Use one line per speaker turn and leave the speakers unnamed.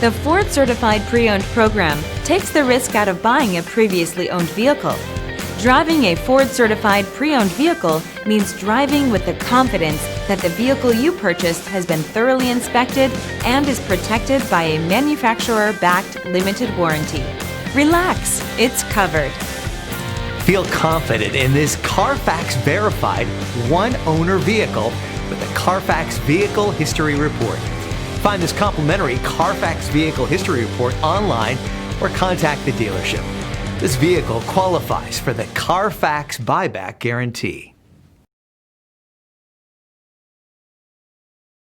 The Ford Certified Pre-Owned program takes the risk out of buying a previously owned vehicle. Driving a Ford Certified Pre-Owned vehicle means driving with the confidence that the vehicle you purchased has been thoroughly inspected and is protected by a manufacturer-backed limited warranty. Relax, it's covered.
Feel confident in this Carfax verified one-owner vehicle with the Carfax Vehicle History Report. Find this complimentary Carfax Vehicle History Report online or contact the dealership. This vehicle qualifies for the Carfax Buyback Guarantee.